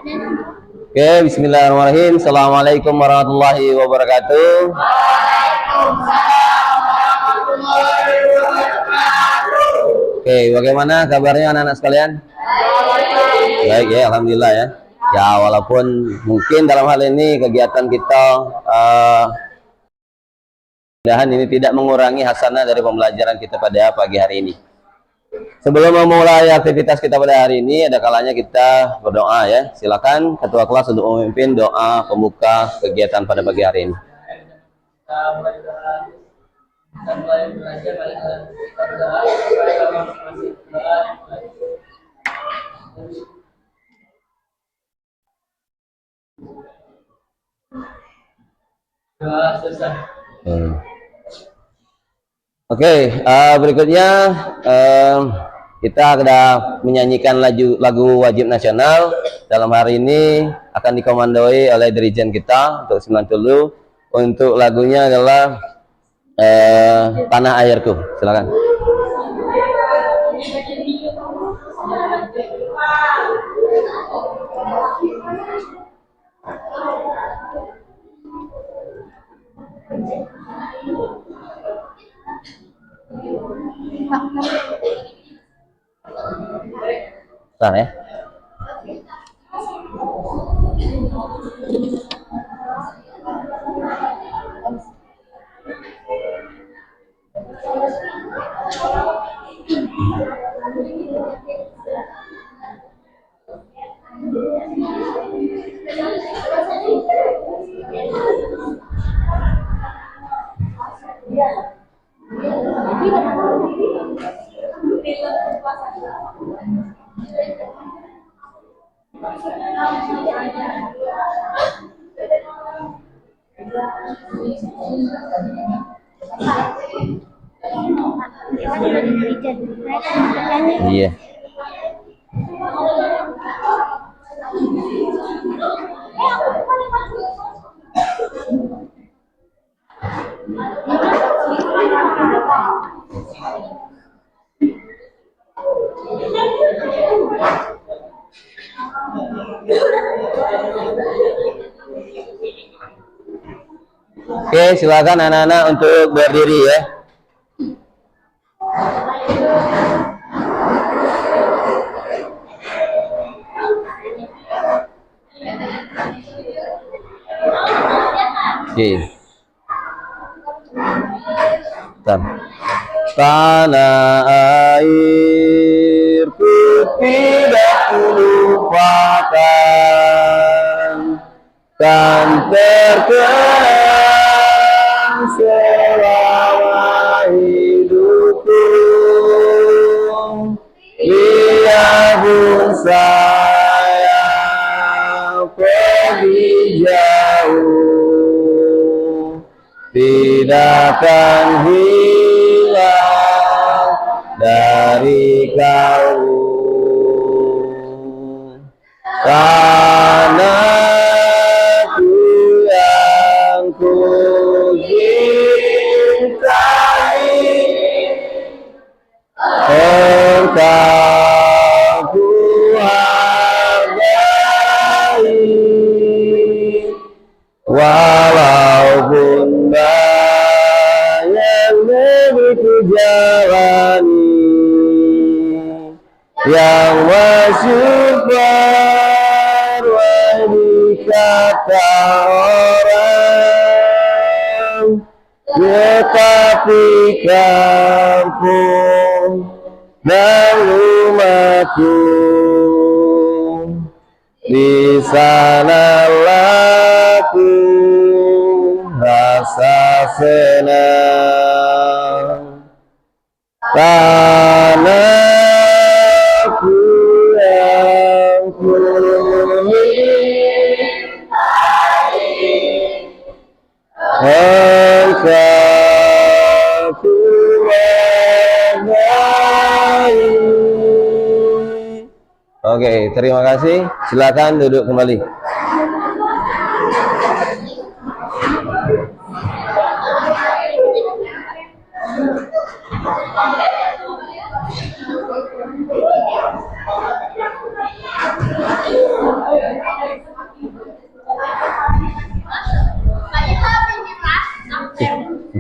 Oke, bismillahirrahmanirrahim. Assalamualaikum warahmatullahi wabarakatuh. Oke, bagaimana kabarnya anak-anak sekalian? Baik ya, alhamdulillah ya. Ya, walaupun mungkin dalam hal ini kegiatan kita mudah-mudahan ini tidak mengurangi hasanah dari pembelajaran kita pada pagi hari ini. Sebelum memulai aktivitas kita pada hari ini, ada kalanya kita berdoa ya. Silakan ketua kelas untuk memimpin doa pembuka kegiatan pada pagi hari ini. Oke, berikutnya kita akan menyanyikan lagu wajib nasional. Dalam hari ini akan dikomandoi oleh dirijen kita untuk 90. Untuk lagunya adalah Tanah Airku. Silakan. Bentar ya. Iya. Oke, silakan anak-anak untuk berdiri ya. Oke. Tanah airku tidak lupakan, kan terkenang selama hidupku. Biarpun saya pergi jauh, tidak akan hilang dari kau. Tanahku yang ku cintai, engkau ku hargai, walaupun banyak begitu jalani yang masih kata orang, tetapi kampung dan rumahku, di sanalah ku rasa senang. Tanahku yang ku engkau ku hargai. Oke, terima kasih. Silakan duduk kembali.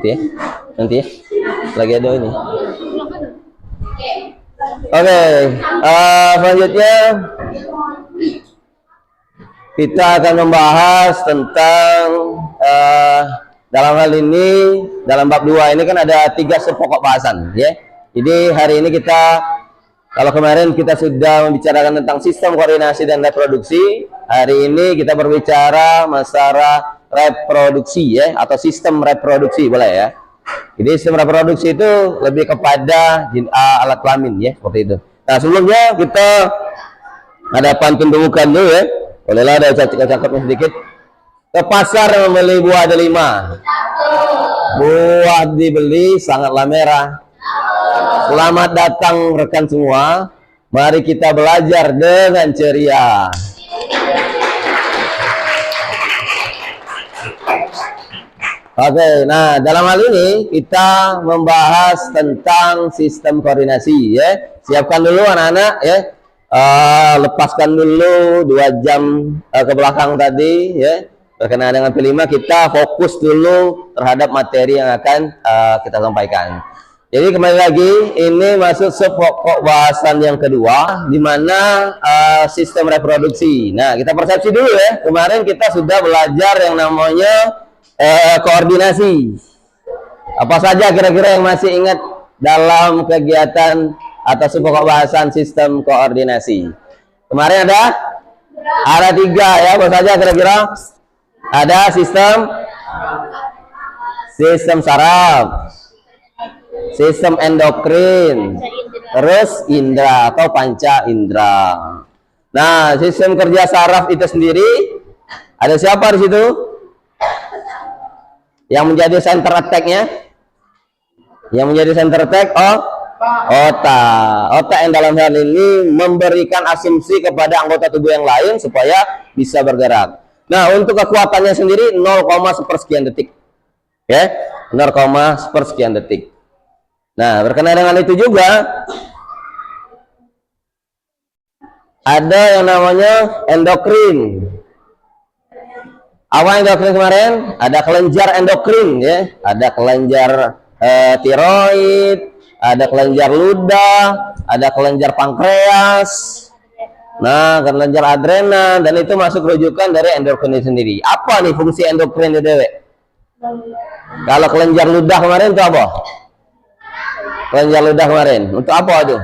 nanti ya. Nanti ya. Lagi ada ini. Oke, selanjutnya kita akan membahas tentang dalam hal ini, dalam bab 2 ini kan ada 3 pokok bahasan ya. Jadi hari ini kita, kalau kemarin kita sudah membicarakan tentang sistem koordinasi dan reproduksi, hari ini kita berbicara masalah reproduksi ya, atau sistem reproduksi boleh ya. Jadi sistem reproduksi itu lebih kepada alat kelamin ya, seperti itu. Nah sebelumnya kita ada pantun pembukaan dulu ya. Bolehlah ada cakap-cakapnya sedikit. Ke pasar membeli buah delima. Buah dibeli sangatlah merah. Selamat datang rekan semua. Mari kita belajar dengan ceria. Oke, nah dalam hal ini kita membahas tentang sistem koordinasi ya. Siapkan dulu anak-anak ya. Lepaskan dulu 2 jam ke belakang tadi ya. Berkenaan dengan P5 kita fokus dulu terhadap materi yang akan kita sampaikan. Jadi kembali lagi ini masuk pokok bahasan yang kedua, di mana sistem reproduksi. Nah kita persepsi dulu ya. Kemarin kita sudah belajar yang namanya koordinasi. Apa saja kira-kira yang masih ingat dalam kegiatan atau pokok bahasan sistem koordinasi? Kemarin ada 3 ya. Apa saja kira-kira? Ada sistem saraf, sistem endokrin, terus indera atau panca indera. Nah, sistem kerja saraf itu sendiri ada siapa di situ? Yang menjadi center attack-nya? Yang menjadi center attack otak. Otak yang dalam hal ini memberikan asumsi kepada anggota tubuh yang lain supaya bisa bergerak. Nah, untuk kekuatannya sendiri 0, sepersekian detik. Ya, 0, sepersekian detik. Nah, berkenaan dengan itu juga ada yang namanya endokrin. Apa endokrin kemarin? Ada kelenjar endokrin ya, ada kelenjar tiroid, ada kelenjar ludah, ada kelenjar pankreas. Nah, kelenjar adrenal, dan itu masuk rujukan dari endokrin sendiri. Apa nih fungsi endokrin itu, Dewek? Kalau kelenjar ludah kemarin itu apa? Kelenjar ludah kemarin untuk apa itu?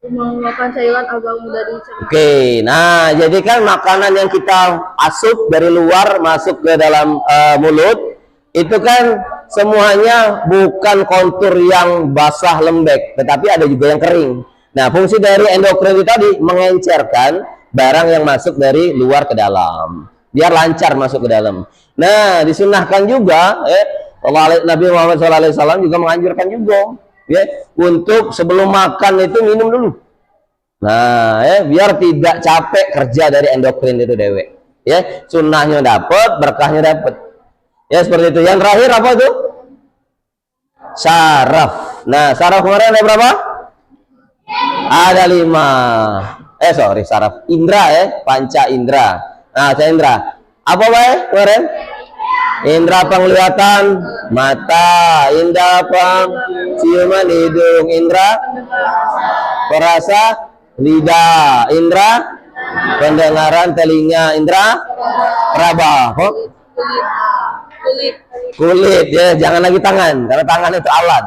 Mengeluarkan cairan agar mudah dicerna. Oke, nah jadi kan makanan yang kita asup dari luar masuk ke dalam mulut itu kan semuanya bukan kontur yang basah lembek, tetapi ada juga yang kering. Nah, fungsi dari endokrin itu tadi mengencerkan barang yang masuk dari luar ke dalam, biar lancar masuk ke dalam. Nah, disunahkan juga, Nabi Muhammad SAW juga menganjurkan juga, ya, untuk sebelum makan itu minum dulu. Nah, biar tidak capek kerja dari endokrin itu Dewe. Ya, sunnahnya dapat, berkahnya dapat. Ya, seperti itu. Yang terakhir apa itu? Saraf. Nah, saraf kemarin ada berapa? Ada 5. Saraf. Indra ya, panca indra. Nah, saya indra. Apa kemarin? Indra penglihatan mata, indra ciuman hidung, indra perasa lidah, indra pendengaran telinga, indra raba, kulit ya, jangan lagi tangan, karena tangan itu alat,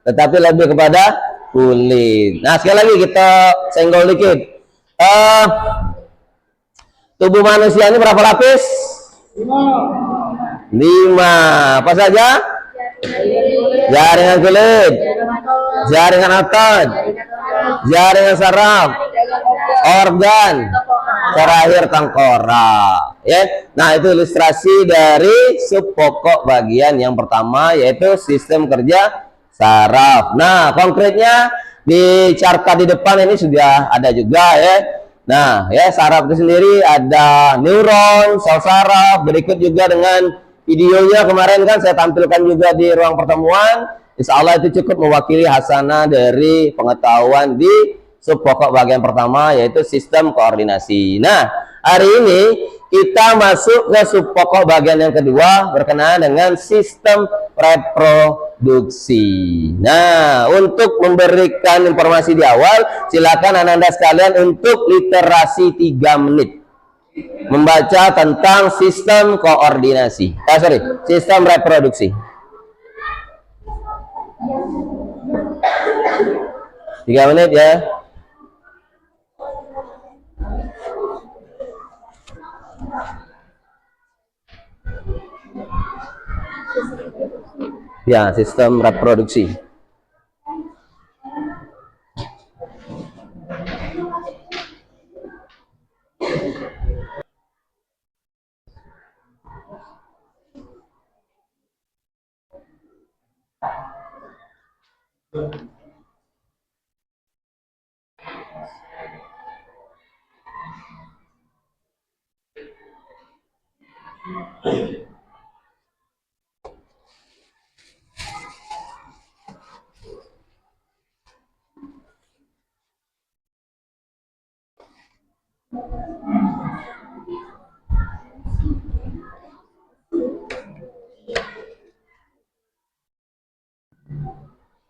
tetapi lebih kepada kulit. Nah, sekali lagi kita senggol dikit. Tubuh manusia ini berapa lapis? 5. Apa saja? Jaringan kulit, jaringan otot, jaringan saraf, organ, terakhir tengkorak. Ya, nah itu ilustrasi dari sub pokok bagian yang pertama, yaitu sistem kerja saraf. Nah, konkretnya di carta di depan ini sudah ada juga ya. Nah, ya, saraf itu sendiri ada neuron, sel saraf, berikut juga dengan videonya kemarin kan saya tampilkan juga di ruang pertemuan. Insya Allah itu cukup mewakili hasanah dari pengetahuan di sub pokok bagian pertama yaitu sistem koordinasi. Nah, hari ini kita masuk ke sub pokok bagian yang kedua berkenaan dengan sistem reproduksi. Nah, untuk memberikan informasi di awal, silakan Anda sekalian untuk literasi 3 menit membaca tentang sistem koordinasi. Sistem reproduksi. 3 menit ya. Ya, sistem reproduksi.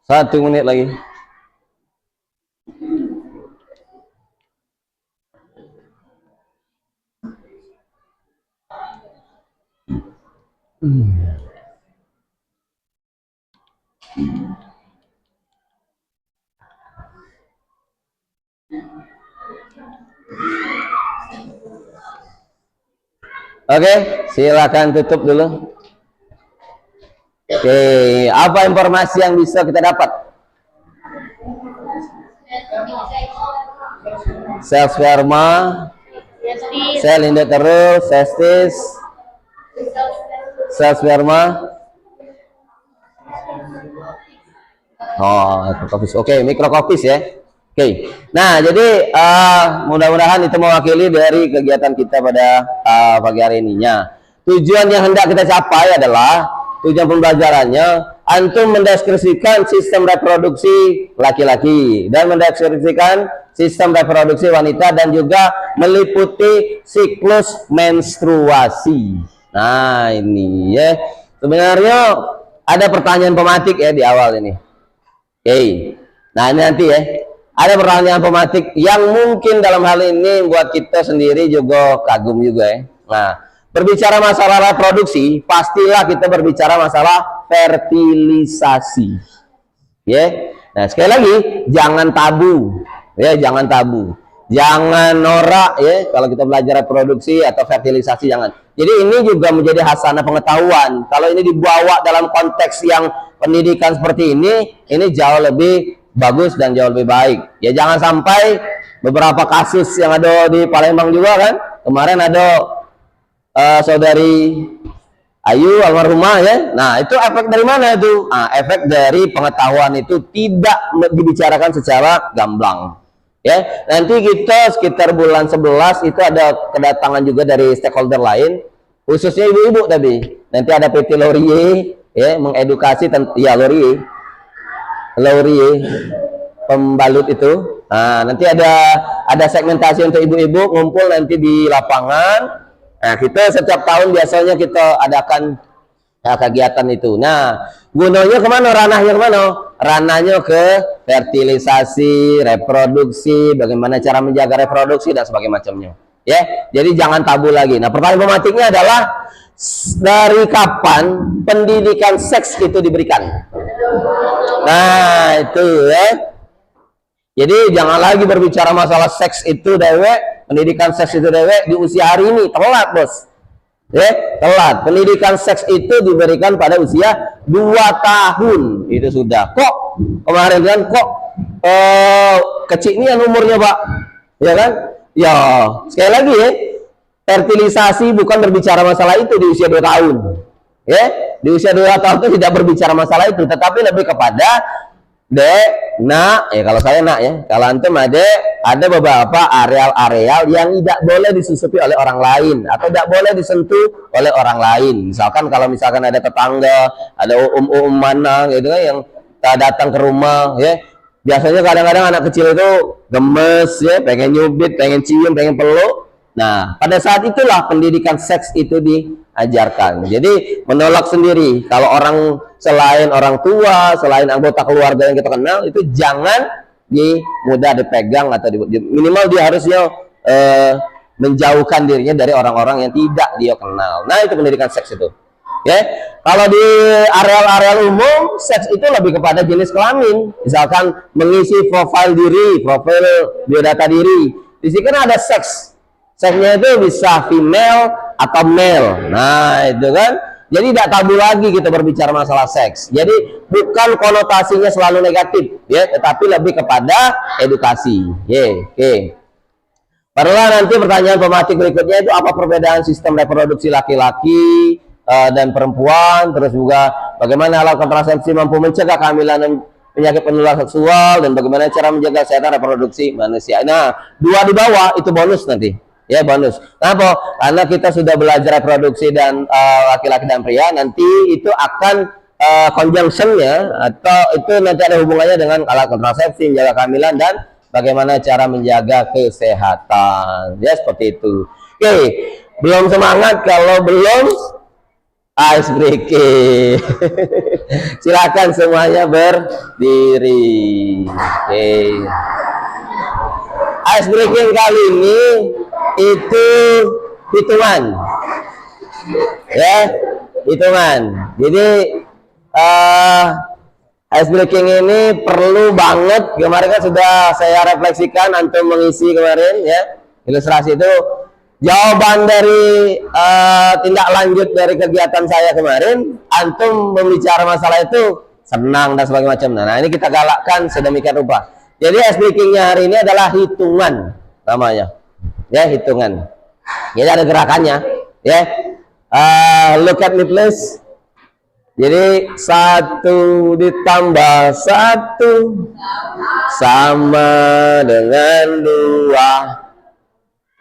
Satu menit lagi. Oke, silakan tutup dulu. Oke, apa informasi yang bisa kita dapat? Sel sperma, sel endoterus, testis, sel sperma. Oh, mikrokopis. Oke, mikrokopis ya. Oke. Nah, jadi mudah-mudahan itu mewakili dari kegiatan kita pada pagi hari ininya. Tujuan yang hendak kita capai adalah tujuan pembelajarannya antum mendeskripsikan sistem reproduksi laki-laki dan mendeskripsikan sistem reproduksi wanita dan juga meliputi siklus menstruasi. Nah, ini ya. Sebenarnya ada pertanyaan pematik ya di awal ini. Oke. Nah, ini nanti ya. Ada pertanyaan pematik yang mungkin dalam hal ini buat kita sendiri juga kagum juga ya. Nah, berbicara masalah reproduksi, pastilah kita berbicara masalah fertilisasi. Ya. Nah, sekali lagi jangan tabu. Ya, jangan tabu. Jangan norak ya kalau kita belajar reproduksi atau fertilisasi, jangan. Jadi ini juga menjadi hasanah pengetahuan. Kalau ini dibawa dalam konteks yang pendidikan seperti ini jauh lebih bagus dan jauh lebih baik. Ya, jangan sampai beberapa kasus yang ada di Palembang juga kan. Kemarin ada saudari Ayu almarhumah ya. Nah, itu efek dari mana itu? Nah, efek dari pengetahuan itu tidak dibicarakan secara gamblang. Ya, nanti kita sekitar bulan 11 itu ada kedatangan juga dari stakeholder lain, khususnya ibu-ibu tadi. Nanti ada PT Laurier ya, mengedukasi ya Laurier pembalut itu. Nah, nanti ada segmentasi untuk ibu-ibu ngumpul nanti di lapangan. Nah, kita setiap tahun biasanya kita adakan kegiatan itu. Nah, gunanya kemana? Ranahnya kemana? Ranahnya ke fertilisasi, reproduksi, bagaimana cara menjaga reproduksi dan sebagainya macamnya. Ya, jadi jangan tabu lagi. Nah, pertanyaan pematiknya adalah dari kapan pendidikan seks itu diberikan? Nah, itu ya. Jadi jangan lagi berbicara masalah seks itu dewek, pendidikan seks itu dewek di usia hari ini, telat bos. Ya, telat. Pendidikan seks itu diberikan pada usia 2 tahun. Itu sudah. Kok kemarin kan kok kecilnya umurnya, Pak? Ya kan? Ya, sekali lagi ya. Fertilisasi bukan berbicara masalah itu di usia 2 tahun. Ya, di usia 2 tahun itu tidak berbicara masalah itu, tetapi lebih kepada Dek, nak, ya kalau saya nak ya, kalau antum ada beberapa areal-areal yang tidak boleh disusupi oleh orang lain atau tidak boleh disentuh oleh orang lain. Misalkan kalau misalkan ada tetangga, ada mana gitu kan yang datang ke rumah ya, Biasanya kadang-kadang anak kecil itu gemes ya, pengen nyubit, pengen cium, pengen peluk. Nah, pada saat itulah pendidikan seks itu diajarkan. Jadi menolak sendiri. Kalau orang selain orang tua, selain anggota keluarga yang kita kenal, itu jangan mudah dipegang atau minimal dia harusnya menjauhkan dirinya dari orang-orang yang tidak dia kenal. Nah, itu pendidikan seks itu. Ya, kalau di areal-areal umum, seks itu lebih kepada jenis kelamin. Misalkan mengisi profil diri, profil biodata diri. Di sini kan ada seks. Seksnya itu bisa female atau male. Nah, itu kan. Jadi tidak tabu lagi kita berbicara masalah seks. Jadi bukan konotasinya selalu negatif, ya, tetapi lebih kepada edukasi. Oke. Barulah nanti pertanyaan pematik berikutnya itu apa perbedaan sistem reproduksi laki-laki dan perempuan, terus juga bagaimana alat kontrasepsi mampu mencegah kehamilan dan penyakit penular seksual, dan bagaimana cara menjaga kesehatan reproduksi manusia. Nah, 2 di bawah itu bonus nanti, ya, bonus. Kenapa? Karena kita sudah belajar reproduksi dan laki-laki dan pria, nanti itu akan conjunctionnya atau itu nanti ada hubungannya dengan alat kontrasepsi, menjaga kehamilan dan bagaimana cara menjaga kesehatan, ya, seperti itu. Oke, belum semangat kalau belum ice breaking. Silakan semuanya berdiri. Oke. Ice breaking kali ini itu hitungan. Ya, hitungan. Jadi ice breaking ini perlu banget. Kemarin kan sudah saya refleksikan, antum mengisi kemarin ya. Ilustrasi itu jawaban dari tindak lanjut dari kegiatan saya kemarin, antum membicara masalah itu senang dan sebagainya macam. Nah, ini kita galakkan sedemikian rupa. Jadi ice breakingnya hari ini adalah hitungan namanya, ya, hitungan. Jadi ada gerakannya, ya. Look at me please. Jadi 1 ditambah 1 sama dengan 2.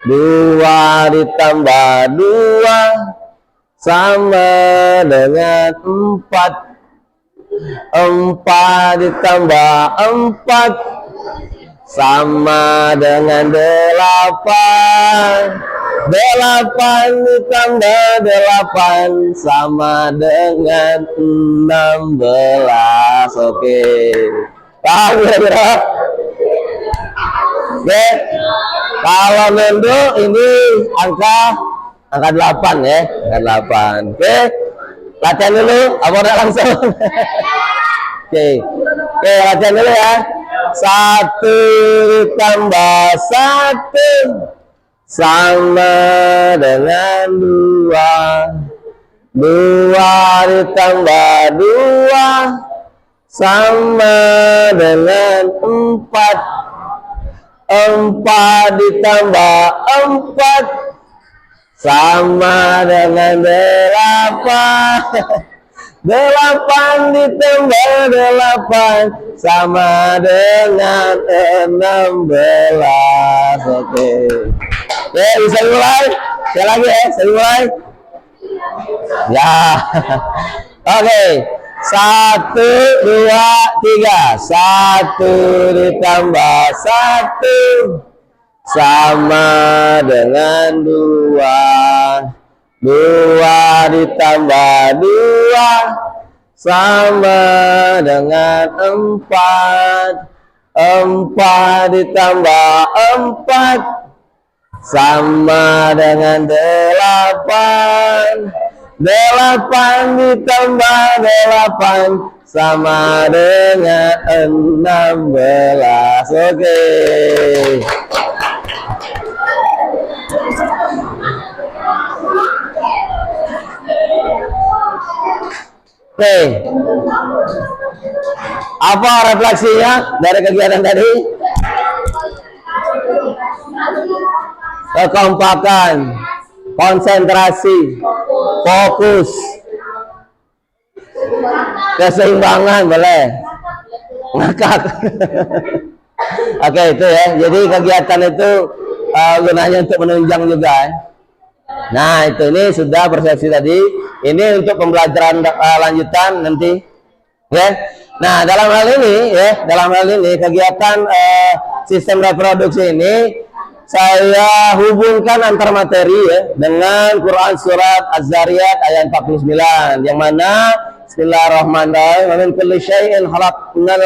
2 ditambah 2 sama dengan 4. 4 ditambah 4 sama dengan 8. 8 ditambah 8 sama dengan 16. Oke. Paham kira-kira? Oke. Kalau nunduk ini angka 8 ya, angka 8. Oke. Latihan dulu, apa udah langsung? Oke, latihan dulu ya. 1 ditambah 1 sama dengan 2. 2 ditambah 2 sama dengan 4. 4 ditambah 4 sama dengan 8. 8 ditambah 8 sama dengan 16. Oke. Oke, bisa mulai? Sekali lagi ya, saya mulai. Ya. Oke. 1, 2, 3. 1 ditambah 1 sama dengan 2. 2 ditambah 2 sama dengan 4. 4 ditambah 4 sama dengan 8. 8 ditambah 8 sama dengan 16. Oke. Oke. Apa refleksinya dari kegiatan tadi? Kekompakan, konsentrasi, fokus, keseimbangan, boleh ngakak. Oke, itu ya. Jadi kegiatan itu gunanya untuk menunjang juga ya. Nah, itu ini sudah persepsi tadi. Ini untuk pembelajaran lanjutan nanti ya. Nah, dalam hal ini kegiatan sistem reproduksi ini saya hubungkan antar materi ya dengan Quran surat Az-Zariyat ayat 49 yang mana Bismillahirrahmanirrahim wa min kulli syai'in khalaqnal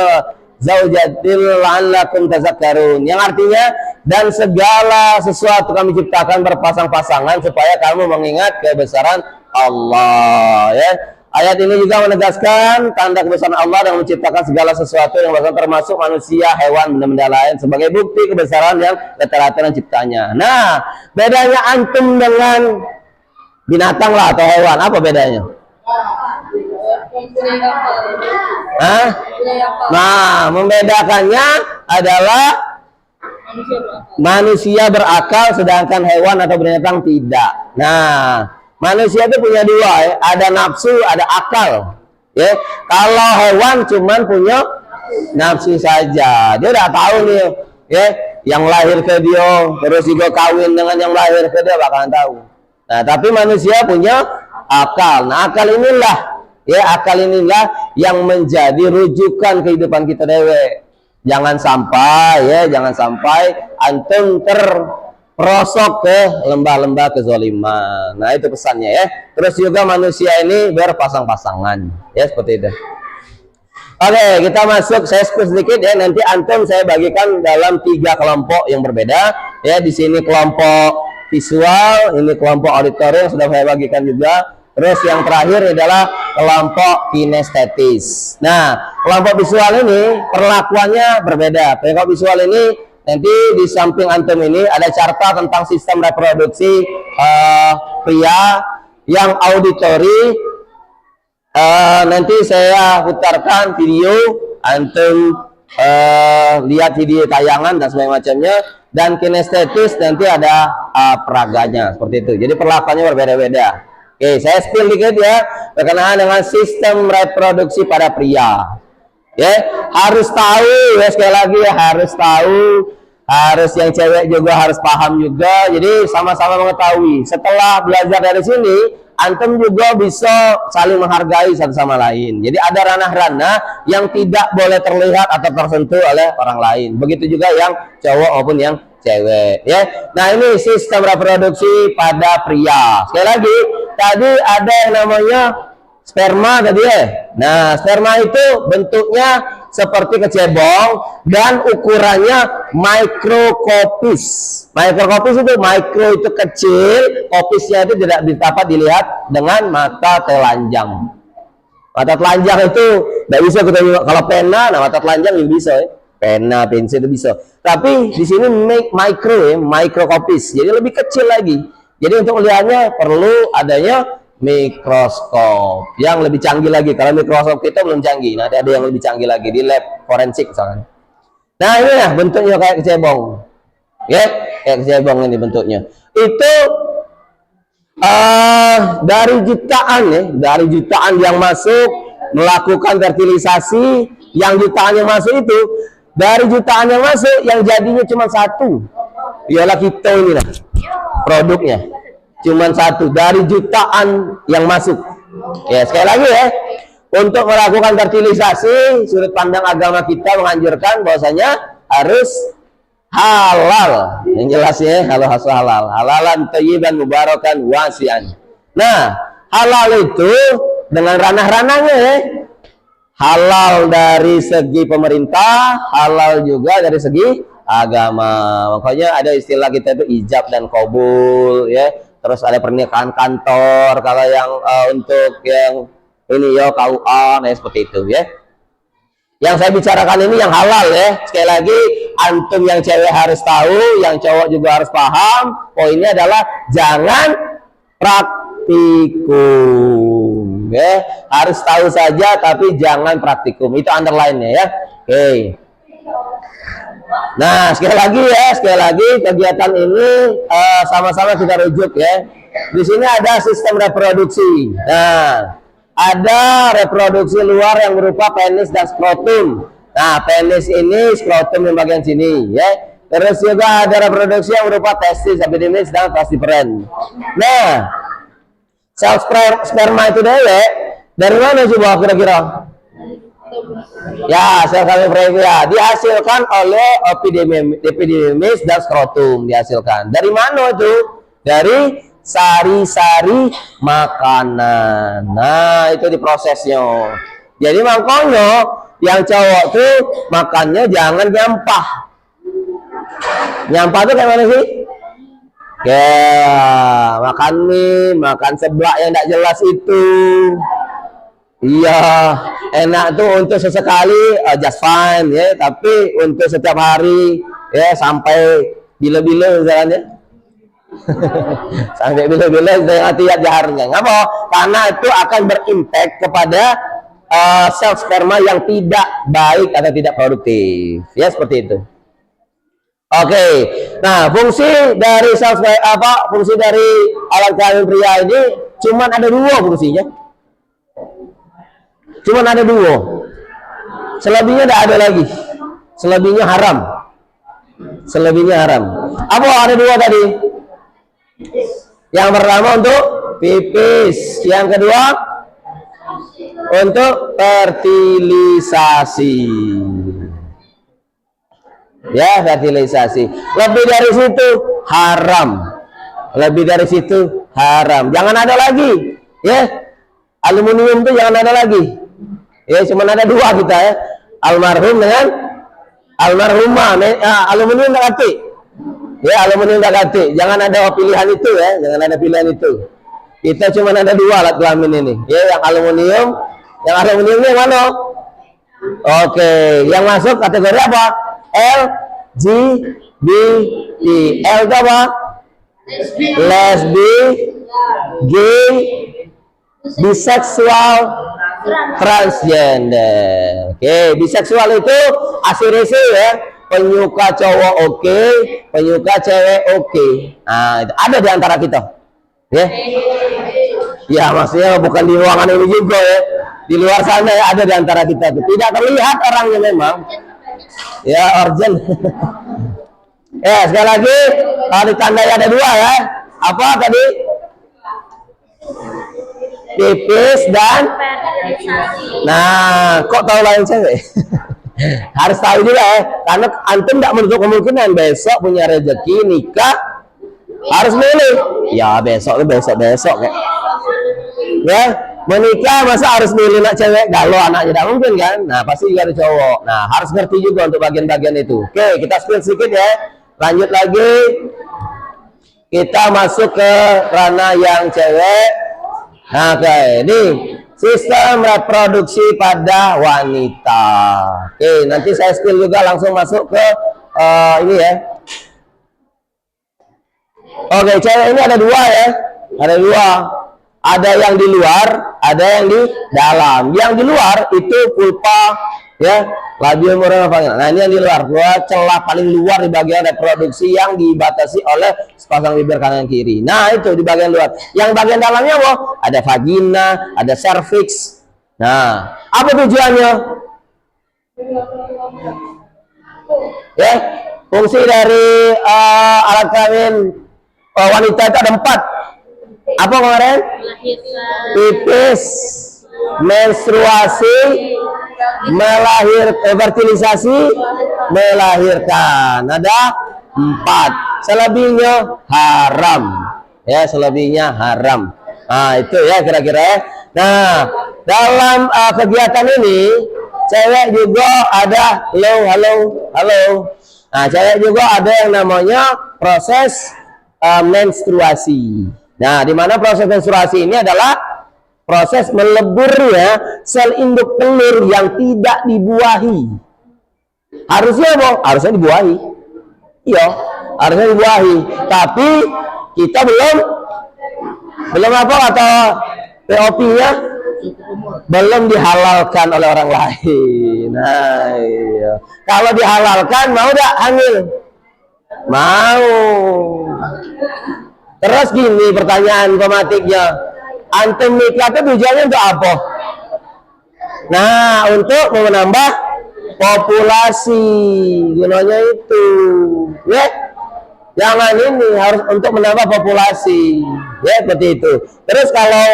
zaujatil la'allakum tazakkarun, yang artinya dan segala sesuatu kami ciptakan berpasang-pasangan supaya kamu mengingat kebesaran Allah ya. Ayat ini juga menegaskan tanda kebesaran Allah dan menciptakan segala sesuatu yang besar termasuk manusia, hewan, benda-benda lain sebagai bukti kebesaran yang rata-rata dan ciptanya. Nah, bedanya antum dengan binatang lah atau hewan, apa bedanya? Hah? Nah, membedakannya adalah manusia berakal sedangkan hewan atau binatang tidak. Nah, manusia itu punya dua ya, ada nafsu, ada akal. Ya, kalau hewan cuman punya nafsu saja. Dia udah tahu nih, ya, yang lahir ke dia, terus juga kawin dengan yang lahir ke dia bakalan tahu. Nah, tapi manusia punya akal. Nah, akal inilah yang menjadi rujukan kehidupan kita dewe. Jangan sampai antum terperosok ke lembah-lembah kezaliman. Nah, itu pesannya ya. Terus juga manusia ini berpasang-pasangan. Ya, seperti itu. Oke, kita masuk, saya sedikit ya, nanti antum saya bagikan dalam 3 kelompok yang berbeda. Ya, di sini kelompok visual, ini kelompok auditory yang sudah saya bagikan juga. Terus yang terakhir adalah kelompok kinestetis. Nah, kelompok visual ini perlakuannya berbeda. Kelompok visual ini nanti di samping antum ini ada carta tentang sistem reproduksi pria. Yang auditory nanti saya putarkan video, antum lihat video tayangan dan semacamnya. Dan kinestetis nanti ada peraganya seperti itu. Jadi perlakuannya berbeda-beda. Oke, saya spill dikit ya berkenaan dengan sistem reproduksi pada pria. Ya, harus tahu ya, sekali lagi ya, harus tahu, harus yang cewek juga harus paham juga. Jadi sama-sama mengetahui. Setelah belajar dari sini, antum juga bisa saling menghargai satu sama lain. Jadi ada ranah-ranah yang tidak boleh terlihat atau tersentuh oleh orang lain. Begitu juga yang cowok maupun yang cewek ya. Nah, ini sistem reproduksi pada pria. Sekali lagi, tadi ada yang namanya sperma tadi ya. Nah, sperma itu bentuknya seperti kecebong dan ukurannya mikrokopis. Mikrokopis itu mikro itu kecil, kopisnya itu tidak dapat dilihat dengan mata telanjang. Mata telanjang itu tidak bisa kita lihat. Kalau pena, nah mata telanjang itu bisa ya. Pena, pensil itu bisa. Tapi di sini micro ya, mikrokopis. Jadi lebih kecil lagi. Jadi untuk melihatnya perlu adanya mikroskop yang lebih canggih lagi. Kalau mikroskop kita belum canggih, nanti ada yang lebih canggih lagi di lab forensik misalnya. Nah, ini ya bentuknya kayak kecebong. Ya, kayak kecebong ini bentuknya. Itu dari jutaan ya, dari jutaan yang masuk melakukan fertilisasi, yang jutaan yang masuk itu, dari jutaan yang masuk yang jadinya cuma satu, ialah kita ini lah produknya, cuma satu dari jutaan yang masuk. Ya, sekali lagi ya, untuk melakukan fertilisasi sudut pandang agama kita menganjurkan bahwasanya harus halal, yang jelas ya, halal, halalan thayyiban mubarakan wasi'an. Nah, halal itu dengan ranah-ranahnya ya. Halal dari segi pemerintah, halal juga dari segi agama. Makanya ada istilah kita itu ijab dan qabul ya. Terus ada pernikahan kantor kalau yang untuk yang ini ya KUA, nah seperti itu ya. Yang saya bicarakan ini yang halal ya. Sekali lagi, antum yang cewek harus tahu, yang cowok juga harus paham. Poinnya adalah jangan praktikum. Ya, harus tahu saja tapi jangan praktikum. Itu underline-nya ya. Oke. Nah, sekali lagi kegiatan ini sama-sama kita rujuk ya. Di sini ada sistem reproduksi. Nah, ada reproduksi luar yang berupa penis dan skrotum. Nah, penis ini, skrotum yang bagian sini ya. Terus juga ada reproduksi yang berupa testis, epididymis dan falciparum. Nah, sel sperma itu dari mana coba kira-kira? Ya, sel kami previa dihasilkan oleh epididymis dan skrotum dihasilkan. Dari mana itu? Dari sari-sari makanan. Nah, itu diprosesnya. Jadi makanya yang cowok tuh makannya jangan nyampah. Nyampah tuh kayak mana sih? Ya, makan mie, makan seblak yang tidak jelas itu. Iya, enak tuh untuk sesekali just fine ya, tapi untuk setiap hari ya sampai bila-bila misalnya. Sampai bila-bila dengan tiap jaharnya. Ngapa? Karena itu akan berimpact kepada sel sperma yang tidak baik atau tidak produktif. Ya seperti itu. Oke. Nah, fungsi dari sel fungsi dari alat kelamin pria ini cuman ada dua fungsinya. Cuman ada dua. Selebihnya tidak ada lagi. Selebihnya haram. Selebihnya haram. Apa ada dua tadi? Yang pertama untuk pipis, yang kedua untuk fertilisasi. Ya, fertilisasi. Lebih dari situ haram. Lebih dari situ haram. Jangan ada lagi. Ya. Aluminium itu jangan ada lagi. Ya, cuma ada dua kita ya. Almarhum dengan almarhumah. Aluminium tak ganti. Ya, aluminium tak ganti. Jangan ada pilihan itu ya. Jangan ada pilihan itu. Kita cuma ada dua alat kelamin ini. Ya, yang aluminium. Yang aluminium yang mana? Oke, yang masuk kategori apa? L, G, B, T. L itu apa? Lesbi, gay, biseksual, transgender. Oke, biseksual itu ACDC ya, penyuka cowok oke, penyuka cewek oke. Nah, itu ada di antara kita. Ya. Ya, maksudnya bukan di ruangan ini juga ya. Di luar sana ya ada di antara kita tuh. Tidak terlihat orangnya memang. Ya, urgent. Ya, sekali lagi ditandai ada dua ya. Apa tadi? Pipis dan nah, kok tahu lain cewek? Harus tahu juga ya, karena antum tidak menutup kemungkinan besok punya rezeki nikah harus milih. Ya besok kayak. Ya, menikah masa harus milih nak cewek galau anaknya tidak mungkin kan? Nah pasti juga ada cowok. Nah harus ngerti juga untuk bagian-bagian itu. Oke, kita spill sedikit ya. Lanjut lagi. Kita masuk ke ranah yang cewek. Nah, oke, ini sistem reproduksi pada wanita. Oke, nanti saya spill juga langsung masuk ke ini ya. Oke, cewek ini ada dua ya. Ada dua. Ada yang di luar, ada yang di dalam. Yang di luar itu pulpa ya, labium moral. Nah, ini yang di luar, celah paling luar di bagian reproduksi yang dibatasi oleh sepasang bibir kanan kiri. Nah, itu di bagian luar. Yang bagian dalamnya apa? Ada vagina, ada cervix. Nah, apa tujuannya? Ya, fungsi dari alat kelamin wanita itu ada 4. Apa kemarin? Pipis, menstruasi, fertilisasi, melahirkan. Ada 4. Selebihnya haram. Ya, selebihnya haram. Nah, itu ya kira-kira ya. Nah, dalam kegiatan ini cewek juga ada halo. Nah, cewek juga ada yang namanya proses menstruasi. Nah, di mana proses menstruasi ini adalah proses meleburnya sel induk telur yang tidak dibuahi. Harusnya apa? Harusnya dibuahi. Iya, harusnya dibuahi. Tapi kita belum apa atau POP-nya belum dihalalkan oleh orang lain. Nah, iya. Kalau dihalalkan mau tidak hamil? Mau. Terus gini pertanyaan pematiknya, antum nikah itu tujuannya untuk apa? Nah, untuk menambah populasi, gunanya itu, ya. Jangan ini harus untuk menambah populasi, ya seperti itu. Terus kalau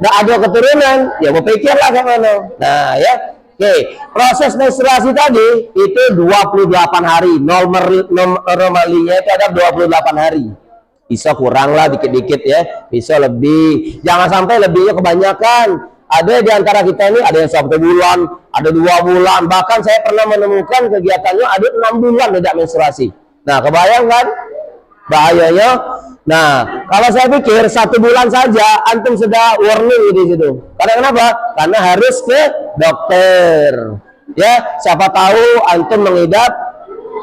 nggak ada keturunan, ya mau pikirlah ke mana. Nah, ya. Oke, proses menstruasi tadi itu 28 hari. Normalnya itu ada 28 hari. Bisa kurang lah dikit-dikit ya, bisa lebih. Jangan sampai lebihnya kebanyakan. Ada di antara kita ini ada yang 1 bulan, ada 2 bulan, bahkan saya pernah menemukan kegiatannya ada 6 bulan tidak menstruasi. Nah, kebayang kan bahayanya? Nah, kalau saya pikir 1 bulan saja antum sudah warning di situ. Karena kenapa? Karena harus ke dokter. Ya, siapa tahu antum mengidap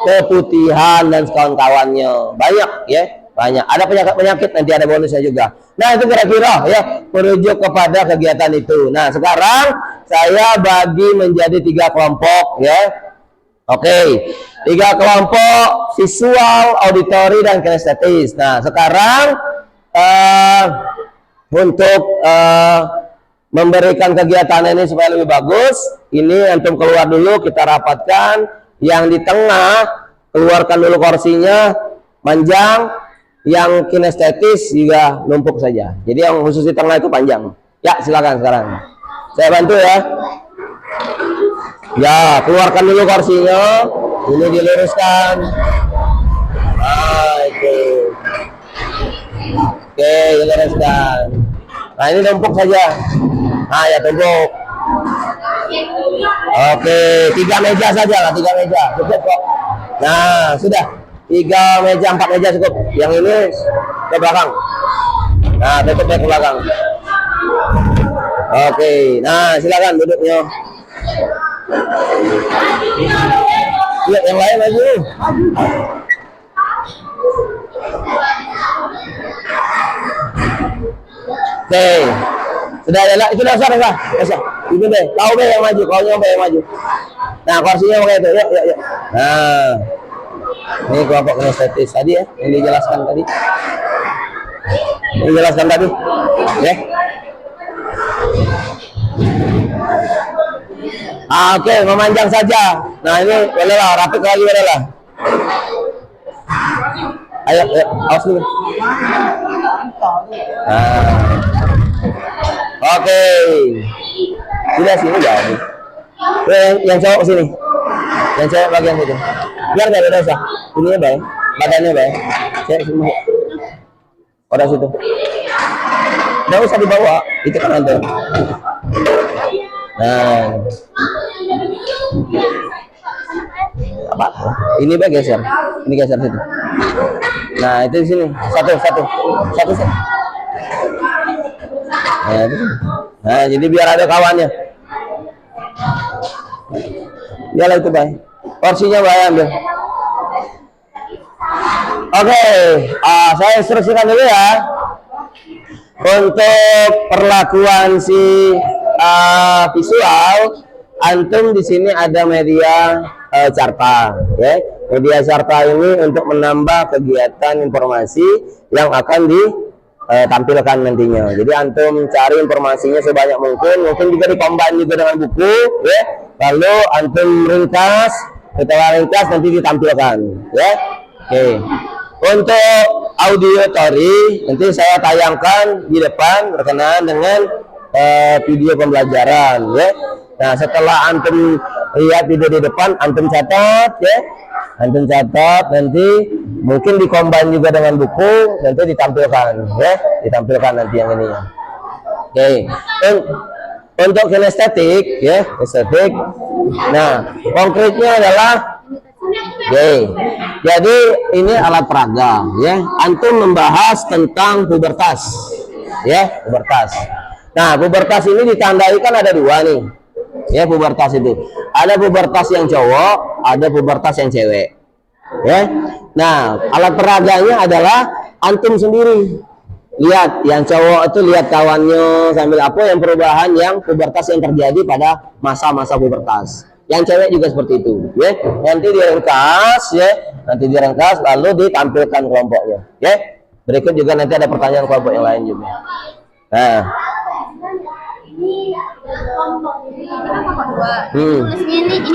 keputihan dan kawan-kawannya. Banyak ya, banyak. Ada penyakit-penyakit, nanti ada bonusnya juga. Nah, itu kira-kira ya merujuk kepada kegiatan itu. Nah, sekarang saya bagi menjadi 3 kelompok ya. Oke, 3 kelompok: visual, auditory, dan kinestetis. Nah, sekarang untuk memberikan kegiatan ini supaya lebih bagus, ini antum keluar dulu, kita rapatkan. Yang di tengah keluarkan dulu kursinya, panjang. Yang kinestetis juga numpuk saja. Jadi yang khusus di tengah itu panjang. Ya, silakan sekarang. Saya bantu ya. Ya, keluarkan dulu kursinya. Ini diluruskan. Nah, itu. Oke, diluruskan. Nah, ini numpuk saja. Nah, ya tumpuk. Oke, 3 meja saja lah, 3 meja. Cukup kok. Nah, sudah. 3 meja, 4 meja cukup. Yang ini ke belakang. Nah, tutup ke belakang. Oke, nah silakan duduknya. Lihat yang lain lagi. Oke, sudah ya, itu udah usah. Itu deh, kau deh yang maju, kau yang maju. Nah, kursinya pakai itu, yuk. Nah, ini kelompok kinestetis tadi ya, yang dijelaskan tadi. Ya. Oke, memanjang saja. Nah, ini boleh lah, rapid lagi boleh lah. Ayo, awas dulu. Nah. Oke. Sudah sini jadi. Yang cowok sini. Yang cewek bagian situ. Biar nggak ada usah. Ininya baik, badannya baik. Saya semua. Orang situ. Nggak usah dibawa. Itu kan ada. Nah. Apa? Ini baik geser. Ini geser situ. Nah, itu di sini. Satu. Nah, itu. Nah, jadi biar ada kawannya. Yalah itu baik. Porsinya baik ambil. Oke, saya instruksikan dulu ya. Untuk perlakuan si visual, antum di sini ada media carta, ya. Media carta ini untuk menambah kegiatan informasi yang akan ditampilkan nantinya. Jadi antum cari informasinya sebanyak mungkin juga dikombin juga dengan buku, ya. Lalu antum ringkas, setelah ringkas nanti ditampilkan, ya. Oke. Untuk auditory nanti saya tayangkan di depan berkenaan dengan video pembelajaran, ya. Nah, setelah antum lihat video di depan, antum catat, ya. Antum catat, nanti mungkin dikombin juga dengan buku, nanti ditampilkan, ya. Ditampilkan nanti yang ini, ya. Oke. Untuk kinestetik, ya, estetik. Nah, konkretnya adalah, jadi ini alat peraga, ya. Antum membahas tentang pubertas, ya, pubertas. Nah, pubertas ini ditandai kan ada 2 nih, ya, pubertas itu. Ada pubertas yang cowok, ada pubertas yang cewek, ya. Nah, alat peraganya adalah antum sendiri. Lihat, yang cowok itu lihat kawannya sambil apa yang perubahan yang pubertas yang terjadi pada masa-masa pubertas. Yang cewek juga seperti itu, ya. Nanti direngkas, ya. Nanti direngkas lalu ditampilkan kelompoknya, ya. Berikut juga nanti ada pertanyaan kelompok yang lain juga. Nah. Ini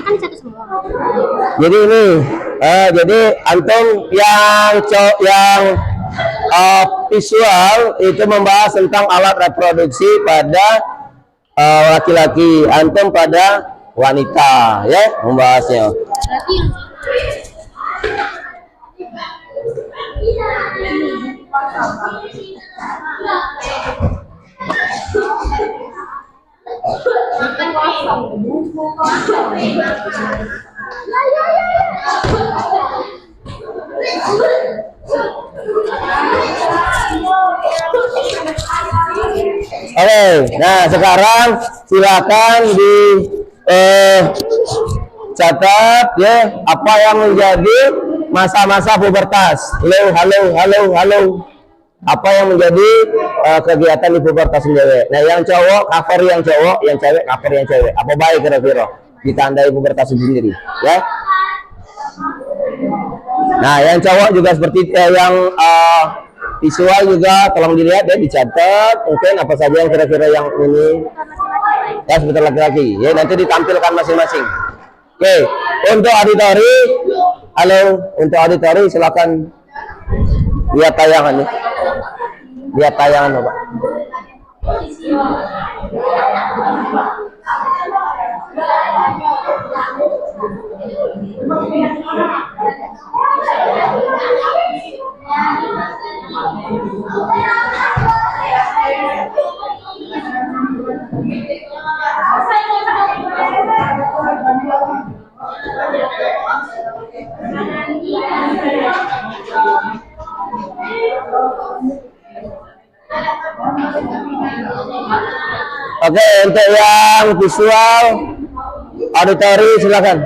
kan satu semua. Jadi ini, jadi antum yang visual itu membahas tentang alat reproduksi pada laki-laki, antum pada wanita, ya membahasnya. Berarti Oke, nah sekarang silakan di catat ya apa yang menjadi masa-masa pubertas. Halo. Apa yang menjadi kegiatan di pubertas cewek. Nah, yang cowok cover yang cowok, yang cewek cover yang cewek. Apa baik kira-kira ditandai pubertas sendiri, ya? Nah, yang cowok juga seperti yang visual juga tolong dilihat ya, dicatat mungkin apa saja yang kira-kira yang ini ya sebentar laki-laki ya, nanti ditampilkan masing-masing. Oke, untuk auditori, halo, untuk auditori silakan lihat tayangan nih, lihat tayangan Pak. Oke, untuk yang visual auditori silakan.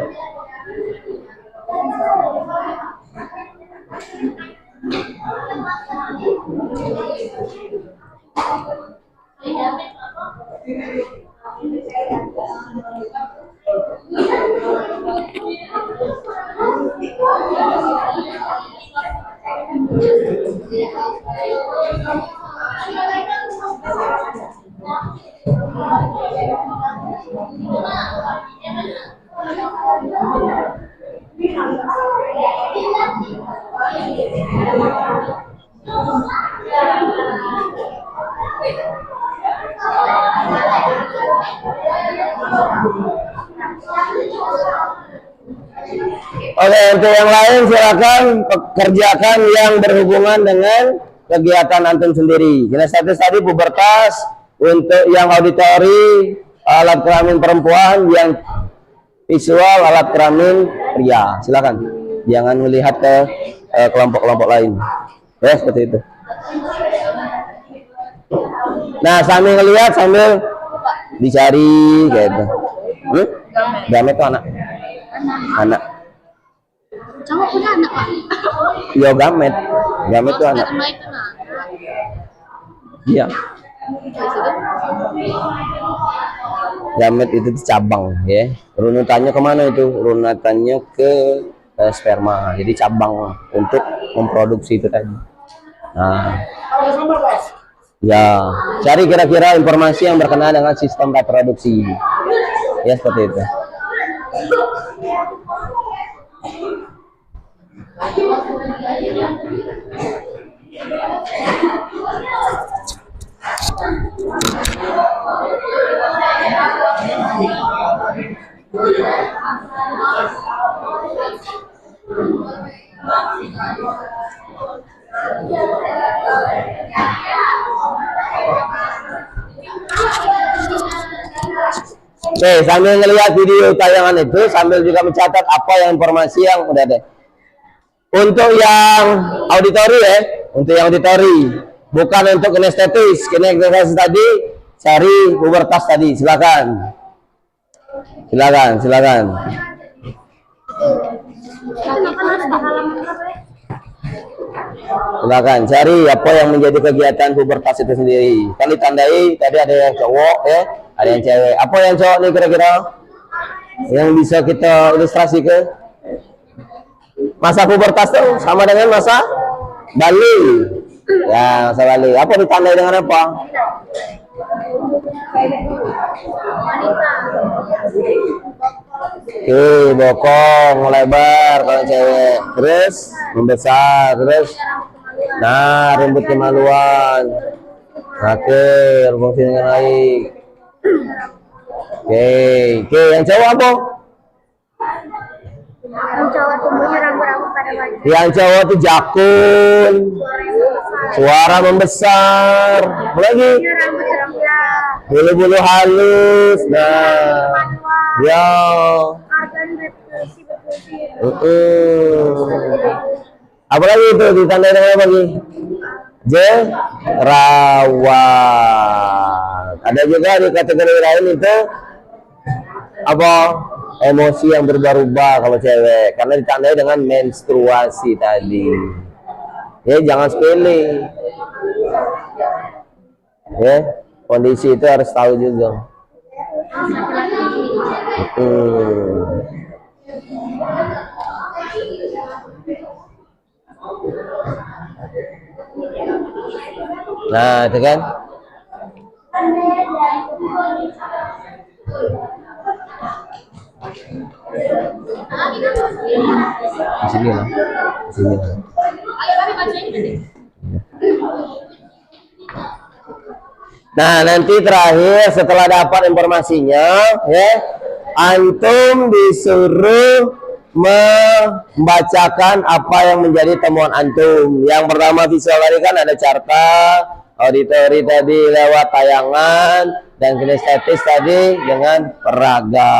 Oke, untuk yang lain silakan kerjakan yang berhubungan dengan kegiatan antum sendiri. Jenis tadi pubertas, untuk yang auditori alat kelamin perempuan, yang visual alat kelamin pria. Silakan, jangan melihat ke kelompok-kelompok lain. Ya seperti itu. Nah, sambil ngelihat sambil dicari kayak itu. Gamet itu anak. cowok punya anak Pak. Iya gamet itu anak. Iya. Gamet itu cabang ya. Runutannya kemana itu? Runutannya ke sperma. Jadi cabang untuk memproduksi itu tadi. Nah, ya cari kira-kira informasi yang berkenaan dengan sistem reproduksi. Ya seperti itu. Oke, sambil ngelihat video tayangan itu, sambil juga mencatat apa yang informasi yang udah ada. Untuk yang auditori ya, untuk yang auditori, bukan untuk kinestetis. Kinestetis tadi, cari pubertas tadi, silakan. Silakan cari apa yang menjadi kegiatan pubertas itu sendiri. Kan ditandai tadi ada yang cowok ya, ada yang cewek. Apa yang cowok nih kira-kira yang bisa kita ilustrasi ke? Masa pubertas tuh sama dengan masa Bali. Ya, masa Bali. Apa ditandai dengan apa? Oke, bokong, melebar kalau cewek. Terus membesar, terus nah rambut kemaluan. Oke, fungsi dengan naik. Oke, yang cowok apa? Yang cowok tumbuhnya rambut-rambut pada wajah. Yang cowok tuh jakun, suara membesar, apa lagi? Rambut rambut. Bulu-bulu halus. Nah, ya. Organ reproduksi berfungsi. Apa lagi itu ditandai dengan apa lagi? Jerawat. Ada juga di kategori lain itu apa? Emosi yang berubah-ubah kalau cewek, karena ditandai dengan menstruasi tadi. Ya jangan sepele. Ya, kondisi itu harus tahu juga. Nah, itu kan. Di sini lah. Di sini lah. Nah, nanti terakhir setelah dapat informasinya, ya, antum disuruh membacakan apa yang menjadi temuan antum. Yang pertama visual tadi kan ada carta, auditori tadi lewat tayangan, dan kinestetis tadi dengan peraga.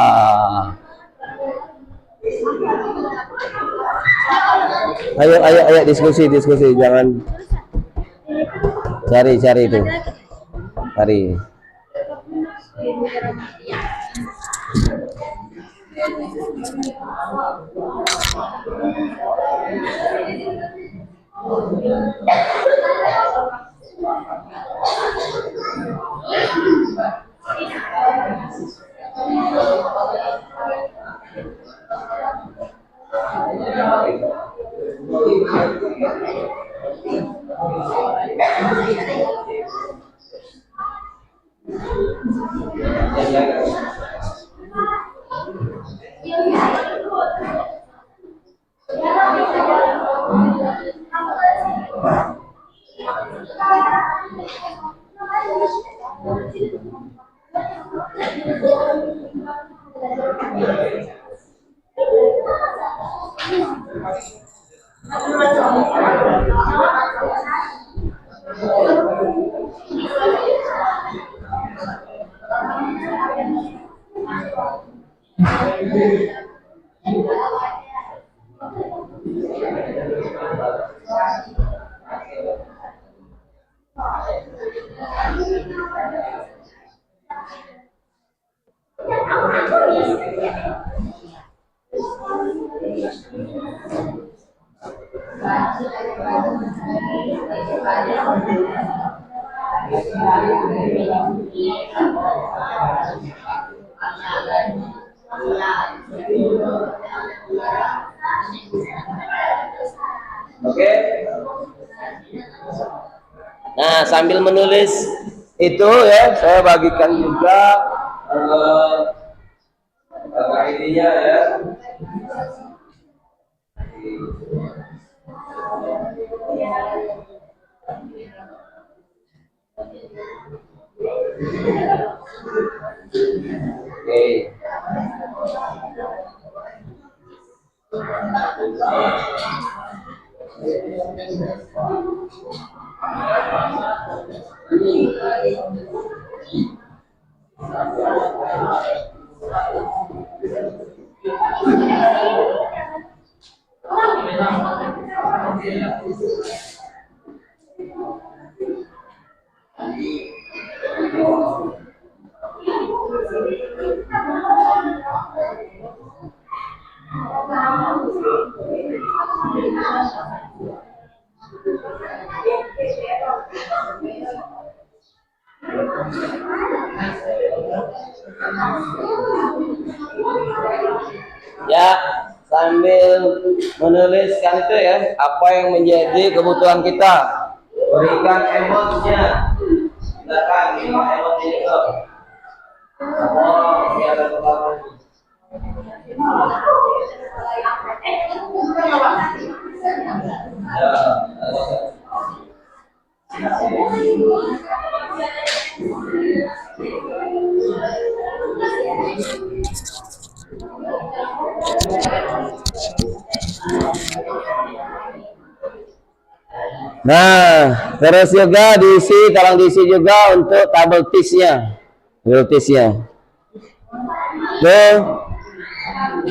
Ayo diskusi, jangan cari itu. Cari. Oke. Nah, sambil menulis itu ya, saya bagikan juga ininya ya. Oke. Ya, sambil menuliskan itu ya, apa yang menjadi kebutuhan kita, berikan emotnya. Silakan emotnya itu. Oh, ini ada kepala. Ya. Nah, terus juga diisi, tolong diisi juga untuk tabel TIS-nya. Tabel TIS-nya. Tuh,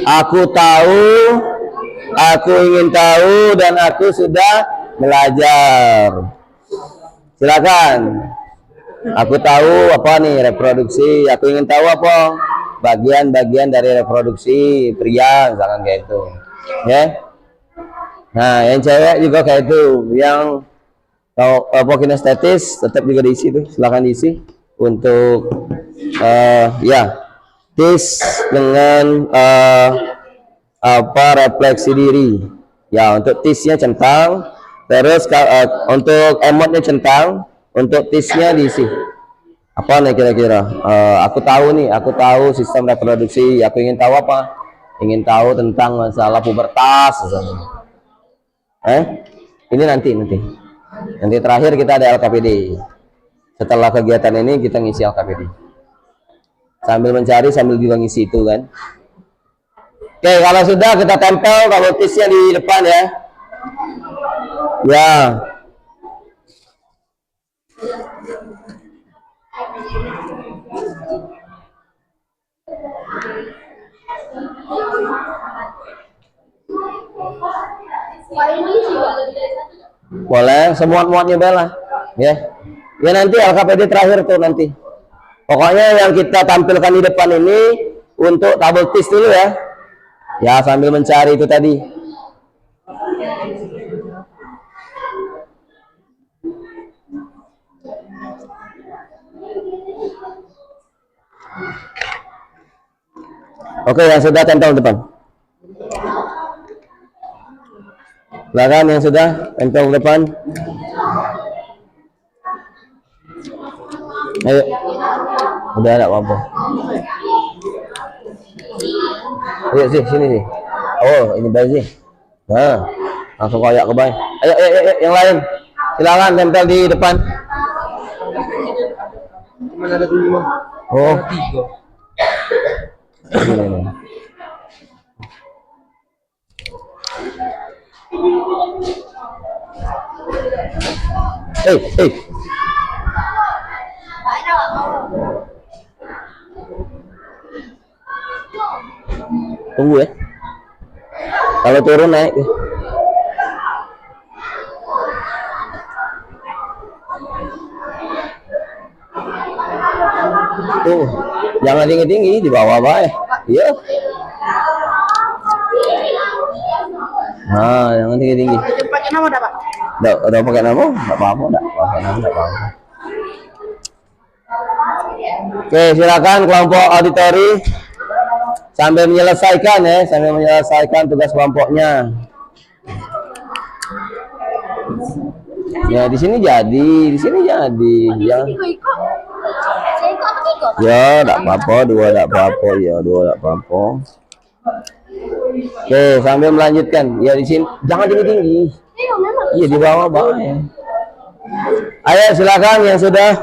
aku tahu, aku ingin tahu, dan aku sudah belajar. Silakan. Aku tahu apa nih reproduksi, aku ingin tahu apa bagian-bagian dari reproduksi pria, misalkan kayak itu. Ya. Nah, yang cewek juga kayak itu, yang kalau kinestetis tetap juga diisi tuh, silakan diisi untuk ya TIS dengan apa refleksi diri. Ya, untuk TIS-nya centang, terus untuk emotnya centang, untuk TIS-nya diisi. Apa nih kira-kira? Aku tahu nih, aku tahu sistem reproduksi, aku ingin tahu apa? Ingin tahu tentang masalah pubertas. Ini nanti terakhir kita ada LKPD. Setelah kegiatan ini kita ngisi LKPD sambil mencari, sambil juga ngisi itu kan. Oke, kalau sudah kita tempel tabel TIS-nya di depan ya. Ya. Boleh, semua-muatnya bela. Ya. Ya nanti LKPD terakhir tuh nanti. Pokoknya yang kita tampilkan di depan ini untuk tabel TIS dulu ya. Ya, sambil mencari itu tadi. Oke, yang sudah tempel depan. Silakan yang sudah tempel depan. Ayo. Udah ada apa-apa. Ayo sih, sini sih. Oh, ini baik sih. Nah, langsung koyak ke bawah. Ayo, yang lain. Silakan tempel di depan. Mana ada 2? Oh, Ada 3. ini. Hey. Tunggu ya. Kalau turun naik. Tuh, jangan tinggi-tinggi, di bawah ya. Iya. Nah, jangan tinggi-tinggi. Pakai nama dah, Pak? Udah pakai nama? Enggak apa-apa, enggak pakai nama, enggak apa-apa. Oke, silakan kelompok auditori sambil menyelesaikan tugas kelompoknya. Ya, di sini jadi. Jangan. Ya, enggak apa-apa, dua enggak apa-apa. Oke, sambil melanjutkan. Ya, di sini jangan tinggi-tinggi. Iya, di bawah ya. Ayo, silakan yang sudah.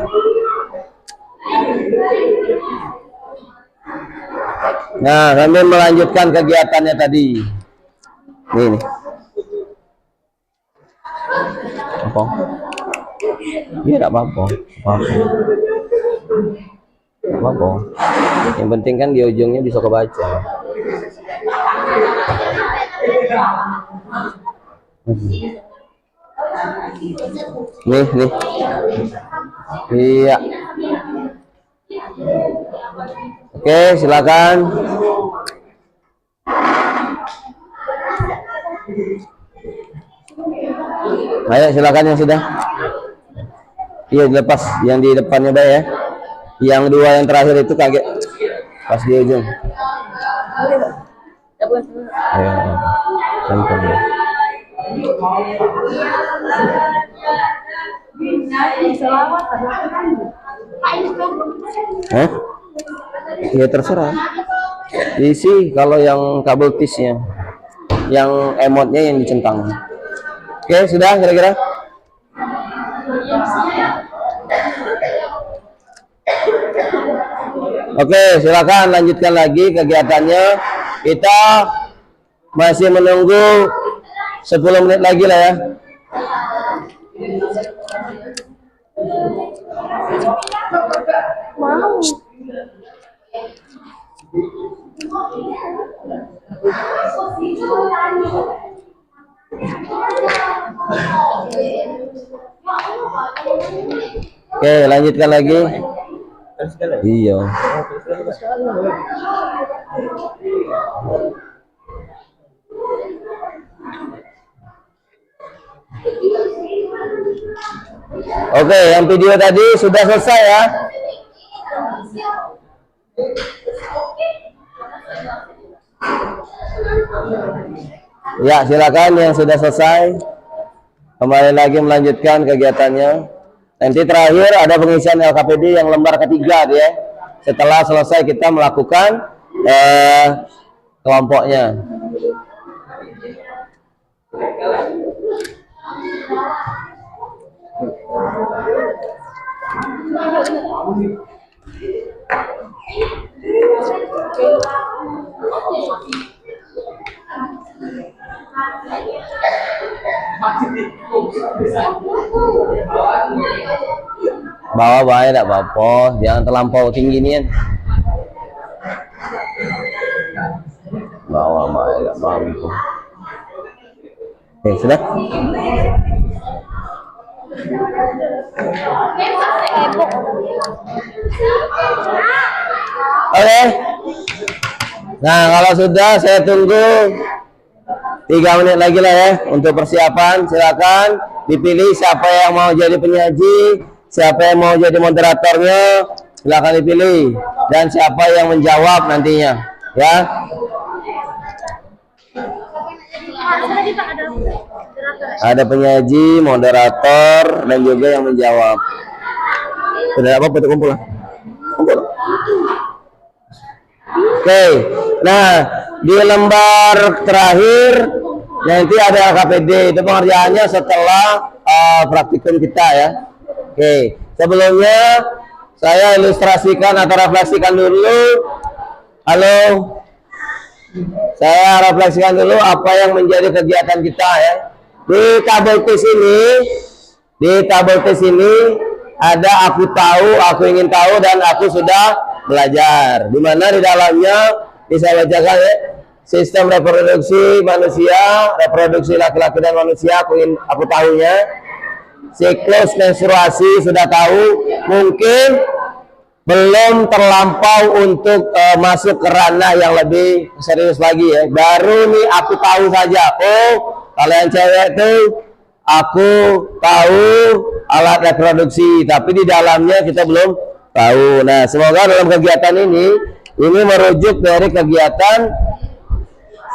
Nah, sambil melanjutkan kegiatannya tadi. Nih. Apa? Iya, enggak apa-apa. Yang penting kan di ujungnya bisa kebaca. Nih. Iya. Oke, silakan. Ayo, silakan yang sudah. Iya, dilepas yang di depannya Bay ya. Yang dua yang terakhir itu kaget pas di ujung. Ayo, tempel ya. Ya terserah. Isi kalau yang kabel TIS-nya, yang emotnya yang dicentang. Oke, sudah kira-kira. Oke, silakan lanjutkan lagi kegiatannya. Kita masih menunggu 10 menit lagi lah ya. Mau. Oke, lanjutkan lagi. Iya. Oke, yang video tadi sudah selesai ya. Ya, silakan yang sudah selesai kembali lagi melanjutkan kegiatannya. Nanti terakhir ada pengisian LKPD yang lembar ketiga ya. Setelah selesai kita melakukan kelompoknya. Bawa tidak apa-apa, jangan terlampau tinggi nih. Bawa tidak mampu. Oke, sudah. Oke. Nah, kalau sudah saya tunggu 3 menit lagi lah ya untuk persiapan. Silakan dipilih siapa yang mau jadi penyaji, siapa yang mau jadi moderatornya, silakan dipilih, dan siapa yang menjawab nantinya ya. Ada penyaji, moderator, dan juga yang menjawab. Sudah apa betul kumpul lah. Kumpul. Oke, nah di lembar terakhir nanti ada KPD, itu pengerjaannya setelah praktikum kita ya. Oke, sebelumnya saya ilustrasikan atau refleksikan dulu. Halo, saya refleksikan dulu apa yang menjadi kegiatan kita ya. Di tabel tes ini, ada aku tahu, aku ingin tahu, dan aku sudah belajar. Dimana di dalamnya bisa bacakan ya, sistem reproduksi manusia, reproduksi laki-laki dan manusia, aku tahunya. Siklus menstruasi sudah tahu, mungkin belum terlampau untuk masuk ke ranah yang lebih serius lagi ya. Baru nih aku tahu saja. Oh, kalian cewek tuh aku tahu alat reproduksi, tapi di dalamnya kita belum tahu. Nah, semoga dalam kegiatan ini merujuk dari kegiatan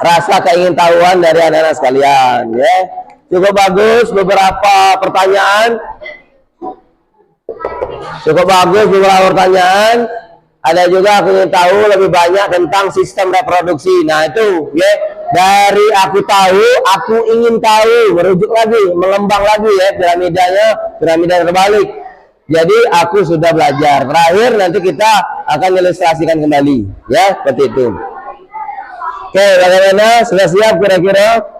rasa keingintahuan dari anak-anak sekalian ya. Cukup bagus beberapa pertanyaan. Ada juga aku ingin tahu lebih banyak tentang sistem reproduksi. Nah itu ya, dari aku tahu, aku ingin tahu, merujuk lagi, melembang lagi ya, piramida terbalik. Jadi aku sudah belajar. Terakhir nanti kita akan ilustrasikan kembali ya, seperti itu. Oke, bagaimana? Sudah siap kira-kira?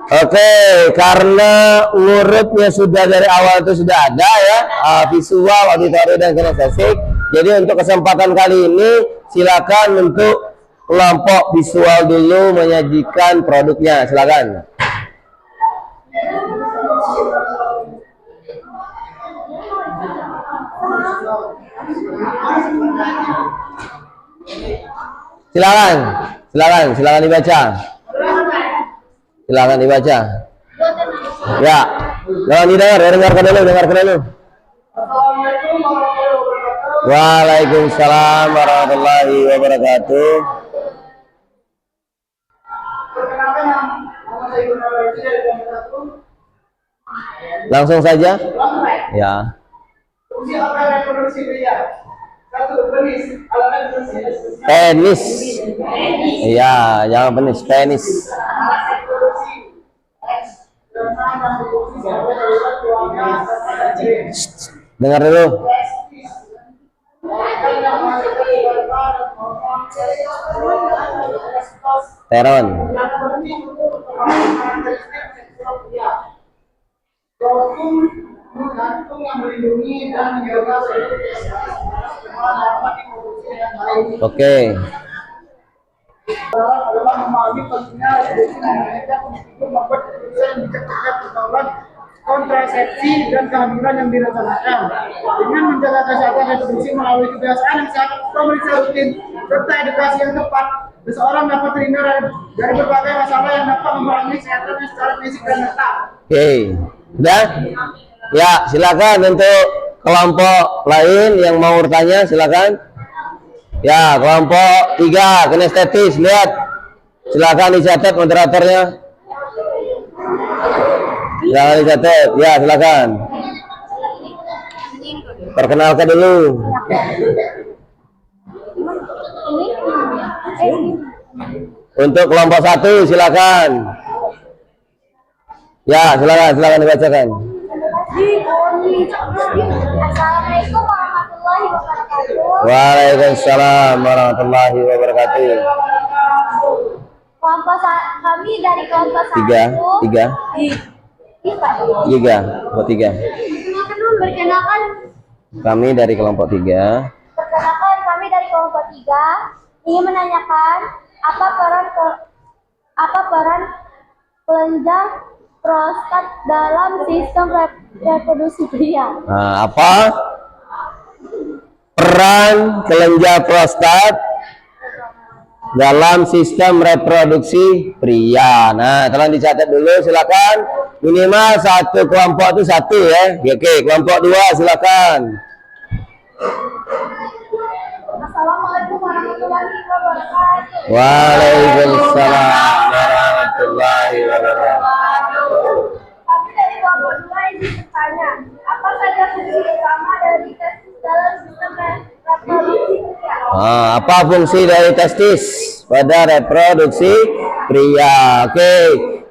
Oke, karena urutnya sudah dari awal itu sudah ada ya, visual, auditory, dan kinestetik. Jadi untuk kesempatan kali ini silakan untuk kelompok visual dulu menyajikan produknya, silakan. Silakan dibaca. Silakan dibaca. Ya, jangan dengarkan dulu. Waalaikumsalam warahmatullahi wabarakatuh. Langsung saja. Ya. Penis. Iya, jangan penis. Dengar dulu. Teron. jantung yang melindungi dan menjaga seluruh semua dapat diproduksi dengan baik. Oke. Adalah memahami pentingnya reproduksi mengajar untuk membuat keputusan yang bijak terkait pergaulan kontrasepsi dan kehamilan yang direncanakan. Dengan menjaga kesehatan reproduksi melalui kebiasaan yang sehat, pemeriksaan rutin, serta edukasi yang tepat, seseorang dapat terhindar dari berbagai masalah yang dapat mengurangi kesehatannya secara fisik dan mental. Oke. Sudah? Ya, silakan untuk kelompok lain yang mau bertanya, silakan. Ya, kelompok 3 kinestetis, lihat. Silakan dicatat moderatornya. Silakan dicatat. Ya, silakan. Perkenalkan dulu. Untuk kelompok 1, silakan. Ya, silakan dibacakan. Assalamualaikum warahmatullahi wabarakatuh. Waalaikumsalam warahmatullahi wabarakatuh. Kami dari kelompok 3. Perkenalkan Kami dari kelompok 3. kami dari kelompok 3 ingin menanyakan apa peran kelenjar prostat dalam sistem reproduksi pria. Nah, apa peran kelenjar prostat dalam sistem reproduksi pria? Nah, tolong dicatat dulu, silakan. Minimal satu kelompok itu 1 ya. Oke, kelompok 2 silakan. Assalamualaikum warahmatullahi wabarakatuh. Waalaikumsalam warahmatullahi wabarakatuh. Kami dari kelompok 2 ingin bertanya, apa saja fungsi utama dari testis dalam sistem reproduksi pria? Apa fungsi dari testis pada reproduksi pria? Oke,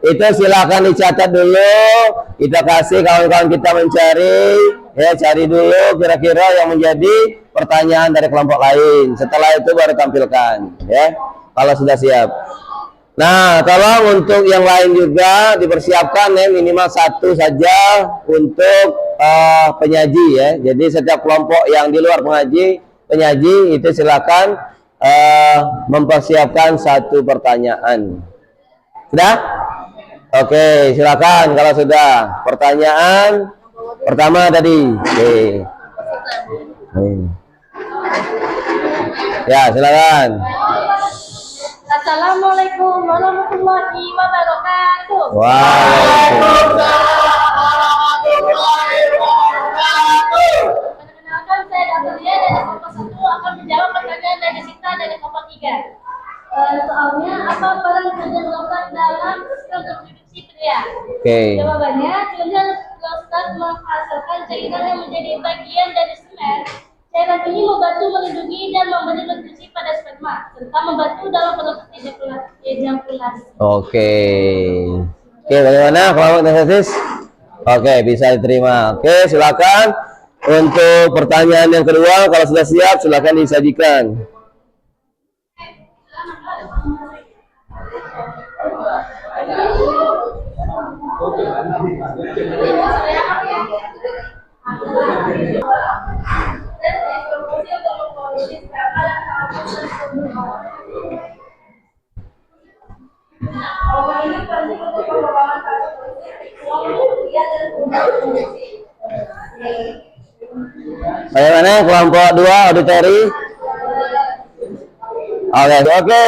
itu silakan dicatat dulu. Kita kasih kawan-kawan kita mencari, ya, cari dulu kira-kira yang menjadi pertanyaan dari kelompok lain. Setelah itu baru tampilkan, ya, kalau sudah siap. Nah, tolong untuk yang lain juga dipersiapkan ya, minimal 1 saja untuk penyaji ya. Jadi setiap kelompok yang di luar penyaji itu silakan mempersiapkan 1 pertanyaan. Sudah? Oke, silakan kalau sudah. Pertanyaan pertama tadi. Oke. Ya, silakan. Assalamualaikum warahmatullahi wabarakatuh. Perkenalkan, saya Dapurnya dari kelompok 1 akan menjawab pertanyaan dari Sita dari kelompok 3. Soalnya, apa peran kelenjar prostat dalam sistem reproduksi pria? Oke. Jawabannya, kelenjar prostat menghasilkan cairan yang menjadi bagian dari semen. Cairan ini membantu melindungi dan memberi nutrisi pada sperma, serta membantu dalam proses ejakulasi. Oke, bagaimana kelompok testis? Oke, bisa diterima. Oke, silakan untuk pertanyaan yang kedua. Kalau sudah siap, silakan disajikan. Bagaimana kelompok 2 auditori? Oke,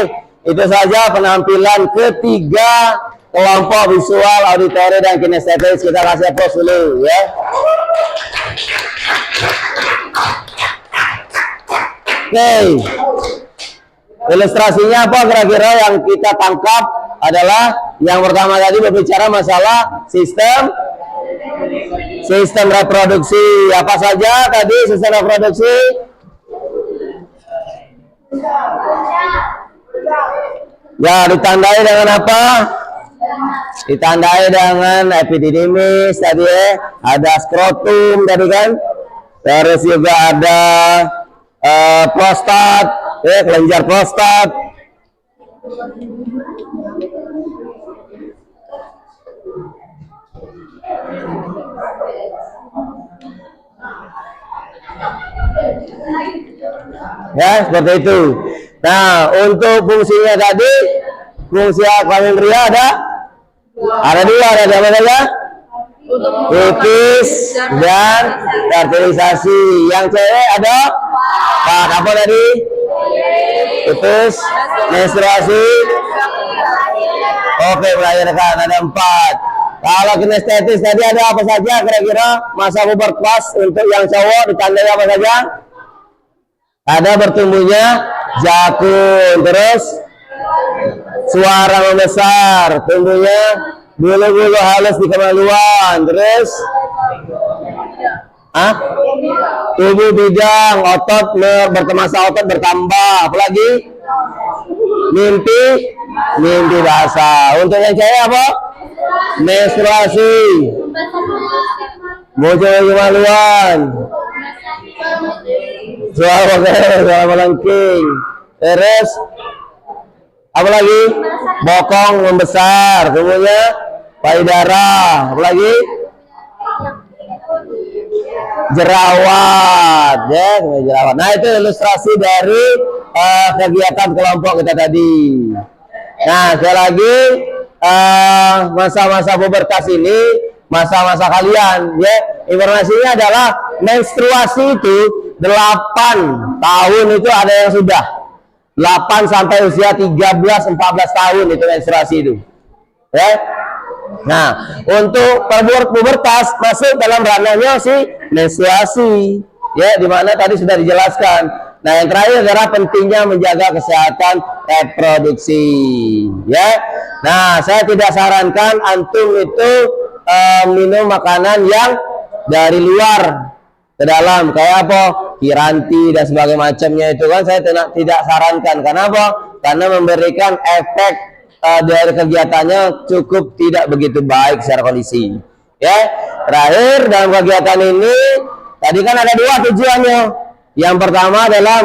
itu saja penampilan ketiga kelompok visual, auditori, dan kinestetis. Kita kasih aplaus dulu ya. Oke, ilustrasinya apa kira-kira yang kita tangkap adalah yang pertama tadi berbicara masalah sistem reproduksi. Apa saja tadi sistem reproduksi? Ya, ditandai dengan apa? Ditandai dengan epididymis tadi ya. Ada skrotum tadi kan. Terus juga ada prostat, ya, kelenjar prostat. Ya, seperti itu. Nah, untuk fungsinya tadi, fungsi kelamin pria ada dua, ada apa saja? Pipis dan fertilisasi. Yang cewek ada apa tadi? Pipis, menstruasi. Oke, melahirkan ada 4. Kalau kinestetis tadi ada apa saja kira-kira masa pubertas untuk yang cowok ditandai apa saja? Ada bertumbuhnya jakun, terus suara membesar, tumbuhnya bulu-bulu halus di kemaluan, terus tubuh bidang, otot bertemasa otot bertambah, apalagi mimpi basah. Untuk yang cewek apa? Menstruasi, muncul kemaluan, suara melengking, terus apa lagi? Bokong membesar, tubuhnya payudara, apa lagi? Jerawat, ya, jerawat. Nah, itu ilustrasi dari kegiatan kelompok kita tadi. Nah, sekali lagi masa-masa pubertas ini masa-masa kalian, ya. Informasinya adalah menstruasi itu 8 tahun itu ada yang sudah 8 sampai usia 13-14 tahun itu menstruasi itu, ya. Nah, untuk pubertas masuk dalam ranahnya si menstruasi, ya, dimana tadi sudah dijelaskan. Nah, yang terakhir adalah pentingnya menjaga kesehatan reproduksi, ya. Nah, saya tidak sarankan antum itu minum makanan yang dari luar ke dalam, kayak apa, piranti dan sebagainya macamnya itu kan saya tidak sarankan. Karena apa? Karena memberikan efek dari kegiatannya cukup tidak begitu baik secara kondisi, ya. Terakhir dalam kegiatan ini tadi kan ada 2 tujuannya. Yang pertama adalah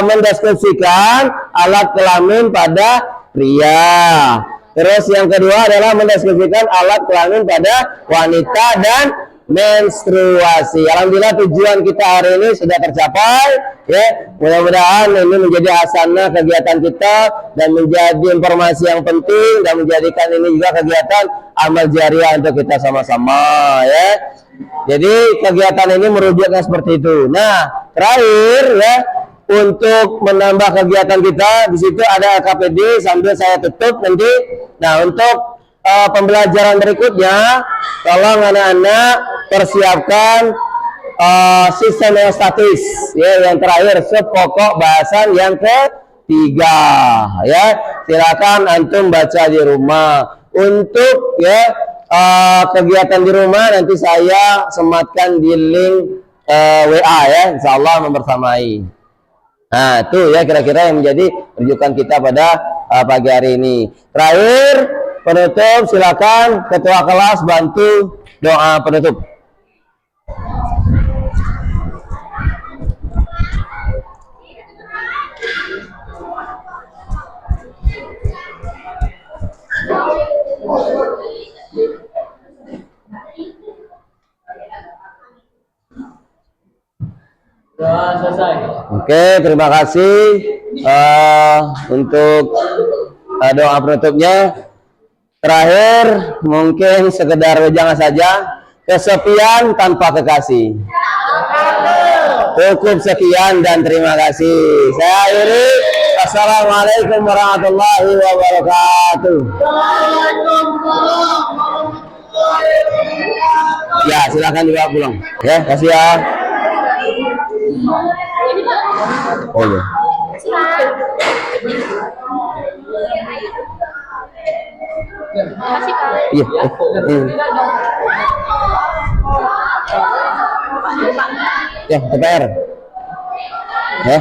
mendeskripsikan alat kelamin pada pria. Terus yang kedua adalah mendeskripsikan alat kelamin pada wanita dan menstruasi. Alhamdulillah tujuan kita hari ini sudah tercapai, ya. Mudah-mudahan ini menjadi hasanah kegiatan kita dan menjadi informasi yang penting dan menjadikan ini juga kegiatan amal jariah untuk kita sama-sama, ya. Jadi kegiatan ini merujuknya seperti itu. Nah, terakhir, ya, untuk menambah kegiatan kita di situ ada KPD sambil saya tutup nanti. Nah, untuk pembelajaran berikutnya, tolong anak-anak persiapkan sistem yang statis, ya, yang terakhir pokok bahasan yang ketiga, ya. Silakan antum baca di rumah. Untuk, ya, kegiatan di rumah nanti saya sematkan di link WA, ya, insyaallah membersamai. Nah, itu ya kira-kira yang menjadi rujukan kita pada pagi hari ini. Terakhir, penutup, silakan ketua kelas bantu doa penutup. Selesai. Oke, terima kasih untuk doa penutupnya. Terakhir, mungkin sekedar wejangan saja, kesepian tanpa kekasih. Cukup sekian dan terima kasih. Saya akhiri. Assalamualaikum warahmatullahi wabarakatuh. Ya, silakan dibawa pulang. Ya, kasih ya. Oh ya. Iya. Ya, TPR. Ya.